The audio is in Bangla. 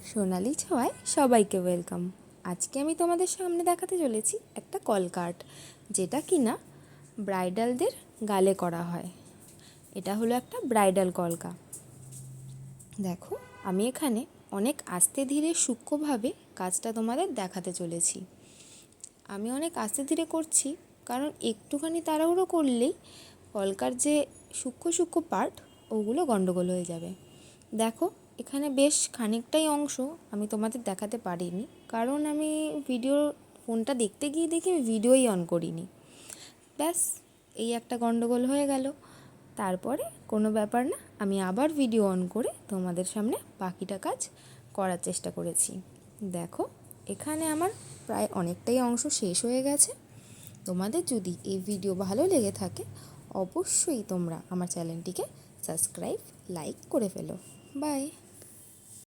সোনালি ছোঁয়ায় সবাইকে ওয়েলকাম। আজকে আমি তোমাদের সামনে দেখাতে চলেছি একটা কলকাট, যেটা কিনা ব্রাইডালদের গালে করা হয়। এটা হলো একটা ব্রাইডাল কলকা। দেখো, আমি এখানে অনেক আস্তে ধীরে সূক্ষ্মভাবে কাজটা তোমাদের দেখাতে চলেছি। আমি অনেক আস্তে ধীরে করছি, কারণ একটুখানি তাড়াহুড়ো করলেই কলকার যে সূক্ষ্ম সূক্ষ্ম পার্ট ওগুলো গন্ডগোল হয়ে যাবে। দেখো, এখানে বেশ খানিকটাই অংশ আমি তোমাদের দেখাতে পারিনি, কারণ আমি ফোনটা দেখতে গিয়ে দেখি আমি ভিডিওই অন করিনি। ব্যাস, এই একটা গন্ডগোল হয়ে গেল। তারপরে কোনো ব্যাপার না, আমি আবার ভিডিও অন করে তোমাদের সামনে বাকিটা কাজ করার চেষ্টা করেছি। দেখো, এখানে আমার প্রায় অনেকটাই অংশ শেষ হয়ে গেছে। তোমাদের যদি এই ভিডিও ভালো লেগে থাকে, অবশ্যই তোমরা আমার চ্যানেলটিকে সাবস্ক্রাইব, লাইক করে ফেলো। বাই।